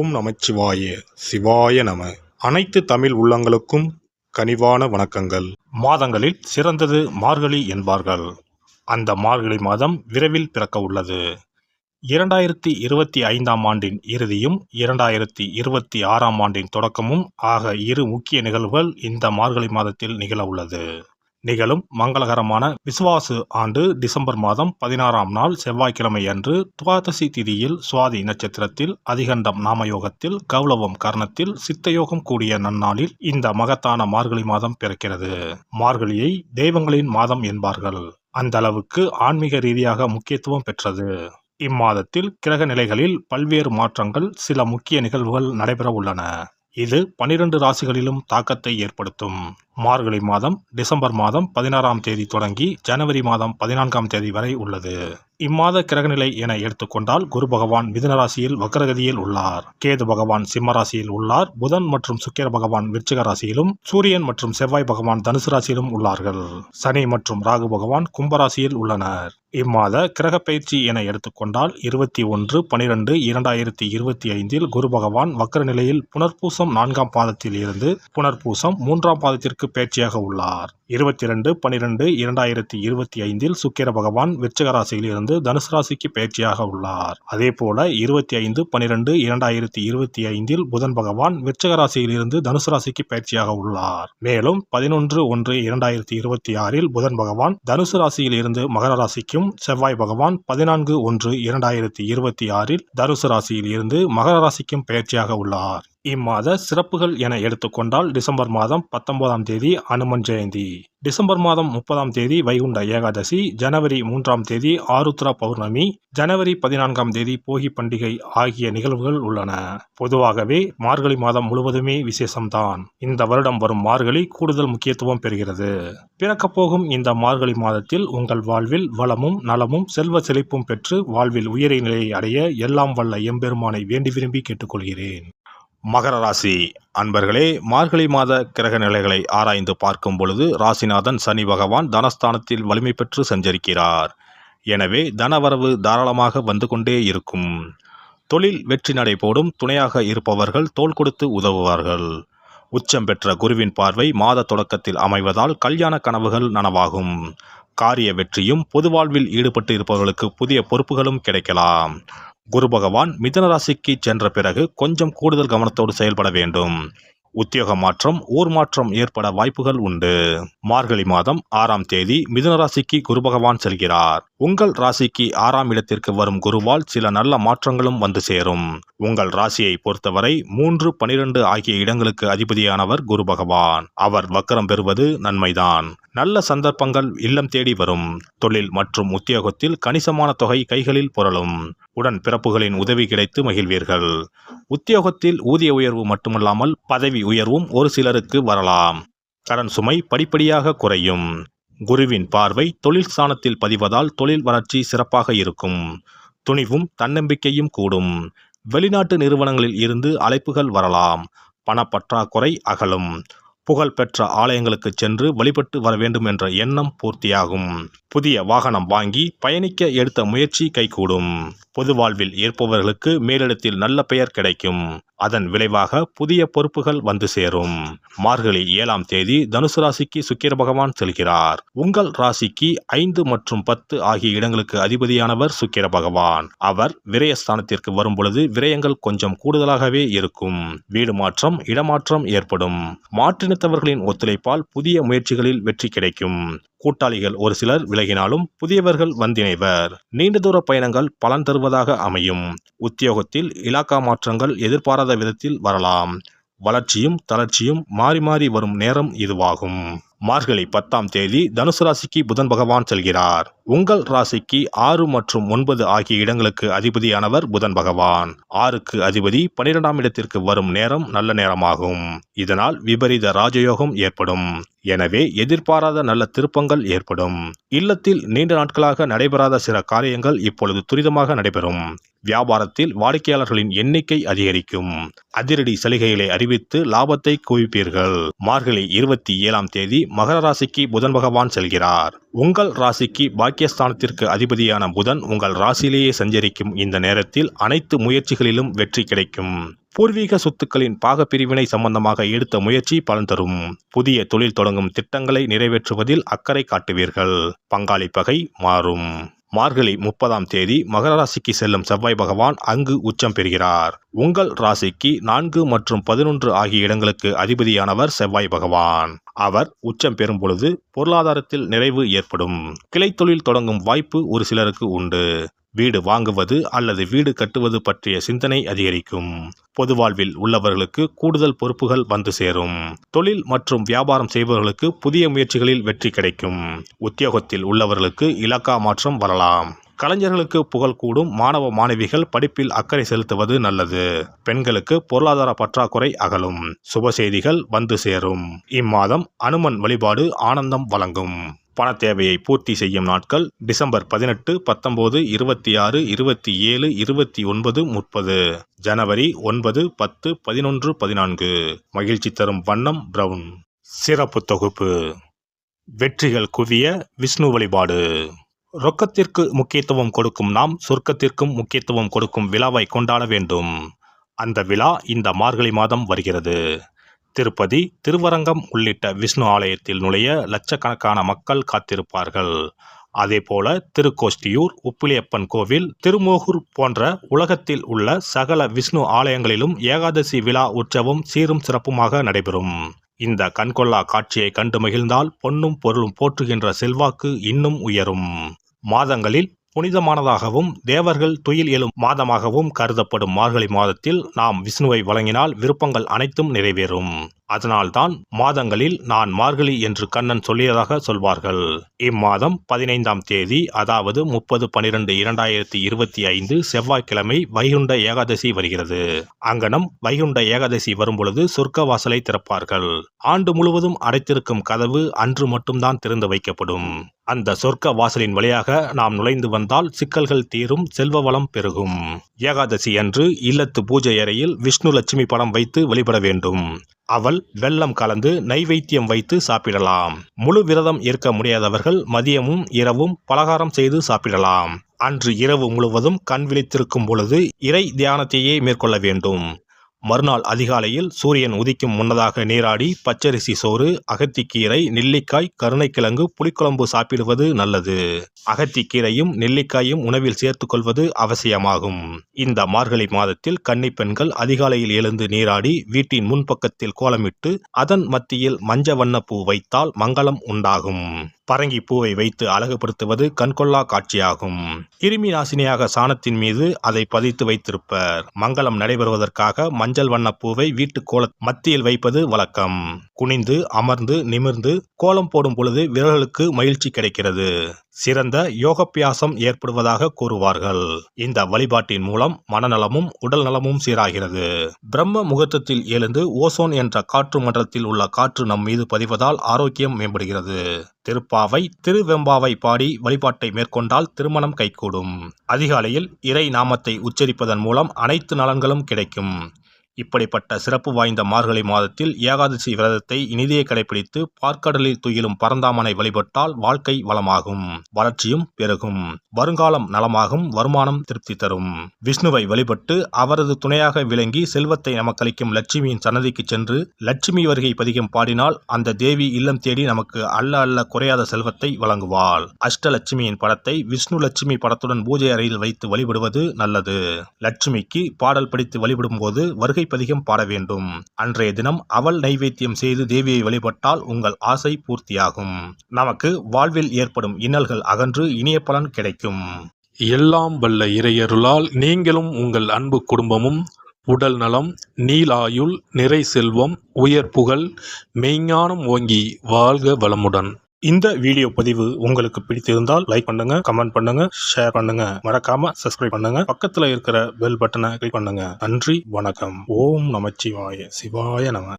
ஓம் நமச்சிவாய சிவாய நம. அனைத்து தமிழ் உள்ளங்களுக்கும் கனிவான வணக்கங்கள். மாதங்களில் சிறந்தது மார்கழி என்பார்கள். அந்த மார்கழி மாதம் விரைவில் பிறக்க உள்ளது. 2025ஆம் ஆண்டின் இறுதியும் 2026ஆம் ஆண்டின் தொடக்கமும் ஆக இரு முக்கிய நிகழ்வுகள் இந்த மார்கழி மாதத்தில் நிகழ உள்ளது. நிகழும் மங்களகரமான விசுவாசு ஆண்டு டிசம்பர் மாதம் 16ஆம் நாள் செவ்வாய்க்கிழமை அன்று துவாதசி திதியில் சுவாதி நட்சத்திரத்தில் அதிகண்டம் நாமயோகத்தில் கௌளவம் கர்ணத்தில் சித்தயோகம் கூடிய நன்னாளில் இந்த மகத்தான மார்கழி மாதம் பிறக்கிறது. மார்கழியை தெய்வங்களின் மாதம் என்பார்கள். அந்த அளவுக்கு ஆன்மீக ரீதியாக முக்கியத்துவம் பெற்றது. இம்மாதத்தில் கிரக நிலைகளில் பல்வேறு மாற்றங்கள், சில முக்கிய நிகழ்வுகள் நடைபெற உள்ளன. இது 12 ராசிகளிலும் தாக்கத்தை ஏற்படுத்தும். மார்கழி மாதம் டிசம்பர் மாதம் 16ஆம் தேதி தொடங்கி ஜனவரி மாதம் 14ஆம் தேதி வரை உள்ளது. இம்மாத கிரகநிலை என எடுத்துக்கொண்டால் குரு பகவான் மிதுன ராசியில் வக்ரகதியில் உள்ளார். கேது பகவான் சிம்ம ராசியில் உள்ளார். புதன் மற்றும் சுக்கிர பகவான் விருச்சிக ராசியிலும், சூரியன் மற்றும் செவ்வாய் பகவான் தனுசு ராசியிலும் உள்ளார்கள். சனி மற்றும் ராகு பகவான் கும்பராசியில் உள்ளனர். இம்மாத கிரக பயிற்சி என எடுத்துக்கொண்டால் 21/12/2025 குரு பகவான் வக்ர நிலையில் புனர்பூசம் 4ஆம் பாதத்தில் இருந்து புனர்பூசம் 3ஆம் பாதத்திற்கு பயிற்சியாக உள்ளார். 22/12/2025 சுக்கிர பகவான் விருச்சிக ராசியில் இருந்து தனுசு ராசிக்கு பயிற்சியாக உள்ளார். அதேபோல 25/12/2025 புதன் பகவான் விருச்சிக ராசியில் இருந்து தனுசு ராசிக்கு பயிற்சியாக உள்ளார். மேலும் 11/1/2026 புதன் பகவான் தனுசு ராசியில் இருந்து மகர ராசிக்கும், செவ்வாய் பகவான் 14/1/2026 தனுசு ராசியில் இருந்து மகர ராசிக்கும் பயிற்சியாக உள்ளார். இம்மாத சிறப்புகள் என எடுத்துக்கொண்டால் டிசம்பர் மாதம் 19ஆம் தேதி அனுமன் ஜெயந்தி, டிசம்பர் மாதம் 30ஆம் தேதி வைகுண்ட ஏகாதசி, ஜனவரி 3ஆம் தேதி ஆருத்ரா பௌர்ணமி, ஜனவரி 14ஆம் தேதி போகி பண்டிகை ஆகிய நிகழ்வுகள் உள்ளன. பொதுவாகவே மார்கழி மாதம் முழுவதுமே விசேஷம்தான். இந்த வருடம் வரும் மார்கழி கூடுதல் முக்கியத்துவம் பெறுகிறது. பிறக்கப் போகும் இந்த மார்கழி மாதத்தில் உங்கள் வாழ்வில் வளமும் நலமும் செல்வ செழிப்பும் பெற்று வாழ்வில் உயரிய நிலையை அடைய எல்லாம் வல்ல எம்பெருமானை வேண்டி விரும்பி கேட்டுக்கொள்கிறேன். மகர ராசி அன்பர்களே, மார்கழி மாத கிரக நிலைகளை ஆராய்ந்து பார்க்கும் பொழுது ராசிநாதன் சனி பகவான் தனஸ்தானத்தில் வலிமை பெற்று சஞ்சரிக்கிறார். எனவே தனவரவு தாராளமாக வந்து கொண்டே இருக்கும். தொழில் வெற்றி நடை போடும். துணையாக இருப்பவர்கள் தோள் கொடுத்து உதவுவார்கள். உச்சம் பெற்ற குருவின் பார்வை மாத தொடக்கத்தில் அமைவதால் கல்யாண கனவுகள் நனவாகும். காரிய வெற்றியும், பொது வாழ்வில் ஈடுபட்டு இருப்பவர்களுக்கு புதிய பொறுப்புகளும் கிடைக்கலாம். குரு பகவான் மிதுன ராசிக்கு சென்ற பிறகு கொஞ்சம் கூடுதல் கவனத்தோடு செயல்பட வேண்டும். உத்தியோக மாற்றம், ஊர் மாற்றம் ஏற்பட வாய்ப்புகள் உண்டு. மார்கழி மாதம் 6ஆம் தேதி மிதுன ராசிக்கு குரு பகவான் செல்கிறார். உங்கள் ராசிக்கு 6ஆம் இடத்திற்கு வரும் குருவால் சில நல்ல மாற்றங்களும் வந்து சேரும். உங்கள் ராசியை பொறுத்தவரை 3, 12 ஆகிய இடங்களுக்கு அதிபதியானவர் குரு பகவான். அவர் வக்கரம் பெறுவது நன்மைதான். நல்ல சந்தர்ப்பங்கள் இல்லம் தேடி வரும். தொழில் மற்றும் உத்தியோகத்தில் கணிசமான தொகை கைகளில் புரளும். உடன் பிறப்புகளின் உதவி கிடைத்து மகிழ்வீர்கள். உத்தியோகத்தில் ஊதிய உயர்வு மட்டுமல்லாமல் பதவி உயர்வும் ஒரு சிலருக்கு வரலாம். கடன் சுமை படிப்படியாக குறையும். குருவின் பார்வை தொழில் ஸ்தானத்தில் பதிவதால் தொழில் வளர்ச்சி சிறப்பாக இருக்கும். துணிவும் தன்னம்பிக்கையும் கூடும். வெளிநாட்டு நிறுவனங்களில் இருந்து அழைப்புகள் வரலாம். பணப்பற்றாக்குறை அகலும். புகழ்பெற்ற ஆலயங்களுக்கு சென்று வழிபட்டு வர வேண்டும் என்ற எண்ணம் பூர்த்தியாகும். புதிய வாகனம் வாங்கி பயணிக்க எடுத்த முயற்சி கைகூடும். பொது வாழ்வில் இருப்பவர்களுக்கு மேலிடத்தில் நல்ல பெயர் கிடைக்கும். அதன் விளைவாக புதிய பொறுப்புகள் வந்து சேரும். மார்கழி 7ஆம் தேதி தனுசு ராசிக்கு சுக்கிர பகவான் செல்கிறார். உங்கள் ராசிக்கு 5 மற்றும் 10 ஆகிய இடங்களுக்கு அதிபதியானவர் சுக்கிர பகவான். அவர் விரயஸ்தானத்திற்கு வரும் பொழுது விரயங்கள் கொஞ்சம் கூடுதலாகவே இருக்கும். வீடு மாற்றம், இடமாற்றம் ஏற்படும். மாற்றினத்தவர்களின் ஒத்துழைப்பால் புதிய முயற்சிகளில் வெற்றி கிடைக்கும். கூட்டாளிகள் ஒரு சிலர் விலகினாலும் புதியவர்கள் வந்திணைவர். நீண்ட தூர பயணங்கள் பலன் தருவதாக அமையும். உத்தியோகத்தில் இலாக்கா மாற்றங்கள் எதிர்பாராத விதத்தில் வரலாம். வளர்ச்சியும் தளர்ச்சியும் மாறி மாறி வரும் நேரம் இதுவாகும். மார்கழி 10ஆம் தேதி தனுசு ராசிக்கு புதன் பகவான் செல்கிறார். உங்கள் ராசிக்கு 6 மற்றும் 9 ஆகிய இடங்களுக்கு அதிபதியானவர் புதன் பகவான். 6க்கு அதிபதி 12ஆம் இடத்திற்கு வரும் நேரம் நல்ல நேரமாகும். இதனால் விபரீத ராஜயோகம் ஏற்படும். எனவே எதிர்பாராத நல்ல திருப்பங்கள் ஏற்படும். இல்லத்தில் நீண்ட நாட்களாக நடைபெறாத சில காரியங்கள் இப்பொழுது துரிதமாக நடைபெறும். வியாபாரத்தில் வாடிக்கையாளர்களின் எண்ணிக்கை அதிகரிக்கும். அதிரடி சலுகைகளை அறிவித்து லாபத்தை குவிப்பீர்கள். மார்கழி 27ஆம் தேதி மகர ராசிக்கு புதன் பகவான் செல்கிறார். உங்கள் ராசிக்கு பாக்கியஸ்தானத்திற்கு அதிபதியான புதன் உங்கள் ராசியிலேயே சஞ்சரிக்கும் இந்த நேரத்தில் அனைத்து முயற்சிகளிலும் வெற்றி கிடைக்கும். பூர்வீக சொத்துக்களின் பாகப்பிரிவினை சம்பந்தமாக எடுத்த முயற்சி பலன் தரும். புதிய தொழில் தொடங்கும் திட்டங்களை நிறைவேற்றுவதில் அக்கறை காட்டுவீர்கள். பங்காளி பகை மாறும். மார்கழி 30ஆம் தேதி மகர ராசிக்கு செல்லும் செவ்வாய் பகவான் அங்கு உச்சம் பெறுகிறார். உங்கள் ராசிக்கு 4 மற்றும் 11 ஆகிய இடங்களுக்கு அதிபதியானவர் செவ்வாய் பகவான். அவர் உச்சம் பெறும் பொழுது பொருளாதாரத்தில் நிறைவு ஏற்படும். கிளை தொழில் தொடங்கும் வாய்ப்பு ஒரு சிலருக்கு உண்டு. வீடு வாங்குவது அல்லது வீடு கட்டுவது பற்றிய சிந்தனை அதிகரிக்கும். பொது வாழ்வில் உள்ளவர்களுக்கு கூடுதல் பொறுப்புகள் வந்து சேரும். தொழில் மற்றும் வியாபாரம் செய்பவர்களுக்கு புதிய முயற்சிகளில் வெற்றி கிடைக்கும். உத்தியோகத்தில் உள்ளவர்களுக்கு இலாக்கா மாற்றம் வரலாம். கலைஞர்களுக்கு புகழ் கூடும். மாணவ மாணவிகள் படிப்பில் அக்கறை செலுத்துவது நல்லது. பெண்களுக்கு பொருளாதார பற்றாக்குறை அகலும். சுப செய்திகள் வந்து சேரும். இம்மாதம் அனுமன் வழிபாடு ஆனந்தம் வழங்கும். பண தேவையை பூர்த்தி செய்யும் நாட்கள் டிசம்பர் 18, 19, 26, 27, 29, 30. ஜனவரி 9, 10, 11, 14. மகிழ்ச்சி தரும் வண்ணம் பிரவுன். சிறப்பு தொகுப்பு. வெற்றிகள் குவிய விஷ்ணு வழிபாடு. ரொக்கத்திற்கு முக்கியத்துவம் கொடுக்கும் நாம் சொர்க்கத்திற்கும் முக்கியத்துவம் கொடுக்கும் விழாவை கொண்டாட வேண்டும். அந்த விழா இந்த மார்கழி மாதம் வருகிறது. திருப்பதி, திருவரங்கம் உள்ளிட்ட விஷ்ணு ஆலயத்தில் நுழைய லட்சக்கணக்கான மக்கள் காத்திருப்பார்கள். அதேபோல திருக்கோஷ்டியூர், உப்பிலியப்பன் கோவில், திருமோகூர் போன்ற உலகத்தில் உள்ள சகல விஷ்ணு ஆலயங்களிலும் ஏகாதசி விழா உற்சவம் சீரும் சிறப்புமாக நடைபெறும். இந்த கண்கொள்ளா காட்சியை கண்டு மகிழ்ந்தால் பொன்னும் பொருளும் போற்றுகின்ற செல்வாக்கு இன்னும் உயரும். மாதங்களில் புனிதமானதாகவும் தேவர்கள் துயில் எழும் மாதமாகவும் கருதப்படும் மார்கழி மாதத்தில் நாம் விஷ்ணுவை வழங்கினால் விருப்பங்கள் அனைத்தும் நிறைவேறும். அதனால்தான் மாதங்களில் நான் மார்கழி என்று கண்ணன் சொல்லியதாக சொல்வார்கள். இம்மாதம் 15ஆம் தேதி அதாவது 30/12/2025 செவ்வாய்க்கிழமை வைகுண்ட ஏகாதசி வருகிறது. அங்கனம் வைகுண்ட ஏகாதசி வரும்பொழுது சொர்க்க வாசலை திறப்பார்கள். ஆண்டு முழுவதும் அடைத்திருக்கும் கதவு அன்று மட்டும்தான் திறந்து வைக்கப்படும். அந்த சொர்க்க வாசலின் வழியாக நாம் நுழைந்து வந்தால் சிக்கல்கள் தீரும், செல்வ வளம் பெருகும். ஏகாதசி அன்று இல்லத்து பூஜை அறையில் விஷ்ணு லட்சுமி படம் வைத்து வழிபட வேண்டும். அவள் வெல்லம் கலந்து நைவேத்தியம் வைத்து சாப்பிடலாம். முழு விரதம் இருக்க முடியாதவர்கள் மதியமும் இரவும் பலகாரம் செய்து சாப்பிடலாம். அன்று இரவு முழுவதும் கண் விழித்திருக்கும் பொழுது இறை தியானத்தையே மேற்கொள்ள வேண்டும். மறுநாள் அதிகாலையில் சூரியன் உதிக்கும் முன்னதாக நீராடி பச்சரிசி சோறு, அகத்திக்கீரை, நெல்லிக்காய், கருணைக்கிழங்கு, புளிக்குழம்பு சாப்பிடுவது நல்லது. அகத்திக்கீரையும் நெல்லிக்காயும் உணவில் சேர்த்துக் கொள்வது அவசியமாகும். இந்த மார்கழி மாதத்தில் கன்னி பெண்கள் அதிகாலையில் எழுந்து நீராடி வீட்டின் முன்பக்கத்தில் கோலமிட்டு அதன் மத்தியில் மஞ்ச வண்ண பூ வைத்தால் மங்களம் உண்டாகும். பரங்கி பூவை வைத்து அழகுபடுத்துவது கண்கொள்ளா காட்சியாகும். கிருமி நாசினியாக சாணத்தின் மீது அதை பதித்து வைத்திருப்பர். மங்களம் நடைபெறுவதற்காக மஞ்சள் வண்ண பூவை வீட்டு கோல மத்தியில் வைப்பது வழக்கம். குனிந்து அமர்ந்து நிமிர்ந்து கோலம் போடும் பொழுது விரல்களுக்கு மகிழ்ச்சி கிடைக்கிறது. சிறந்த யோகப்பியாசம் ஏற்படுவதாக கூறுவார்கள். இந்த வழிபாட்டின் மூலம் மனநலமும் உடல் நலமும் சீராகிறது. பிரம்ம முகூர்த்தத்தில் எழுந்து ஓசோன் என்ற காற்று மண்டலத்தில் உள்ள காற்று நம் மீது பதிவதால் ஆரோக்கியம் மேம்படுகிறது. திருப்பாவை, திருவெம்பாவை பாடி வழிபாட்டை மேற்கொண்டால் திருமணம் கைகூடும். அதிகாலையில் இறை நாமத்தை உச்சரிப்பதன் மூலம் அனைத்து நலன்களும் கிடைக்கும். இப்படிப்பட்ட சிறப்பு வாய்ந்த மார்கழி மாதத்தில் ஏகாதசி விரதத்தை இனிதே கடைபிடித்து பார்க்கடலில் துயிலும் பரந்தாமனை வழிபட்டால் வாழ்க்கை வளமாகும், வளர்ச்சியும் பெருகும், வருங்காலம் நலமாகும், வருமானம் திருப்தி தரும். விஷ்ணுவை வழிபட்டு அவரது துணையாக விளங்கி செல்வத்தை நமக்களிக்கும் லட்சுமியின் சன்னதிக்கு சென்று லட்சுமி வருகை பதிகம் பாடினால் அந்த தேவி இல்லம் தேடி நமக்கு அல்ல அல்ல குறையாத செல்வத்தை வழங்குவாள். அஷ்டலட்சுமியின் படத்தை விஷ்ணு லட்சுமி படத்துடன் பூஜை அறையில் வைத்து வழிபடுவது நல்லது. லட்சுமிக்கு பாடல் படித்து வழிபடும் போது வருகை பதிகம் பாட வேண்டும். அன்றைய தினம் அவள் நைவேத்தியம் செய்து தேவியை வழிபட்டால் உங்கள் ஆசை பூர்த்தியாகும். நமக்கு வாழ்வில் ஏற்படும் இன்னல்கள் அகன்று இனிய பலன் கிடைக்கும். எல்லாம் வல்ல இறையருளால் நீங்களும் உங்கள் அன்பு குடும்பமும் உடல் நலம், நீலாயுள், நிறை செல்வம், உயர் புகழ், மெய்ஞானம் ஓங்கி வாழ்க வளமுடன். இந்த வீடியோ பதிவு உங்களுக்கு பிடித்திருந்தால் லைக் பண்ணுங்க, கமெண்ட் பண்ணுங்க, ஷேர் பண்ணுங்க, மறக்காம சப்ஸ்கிரைப் பண்ணுங்க, பக்கத்துல இருக்கிற பெல் பட்டனை கிளிக் பண்ணுங்க. நன்றி, வணக்கம். ஓம் நமச்சிவாய. சிவாய நம.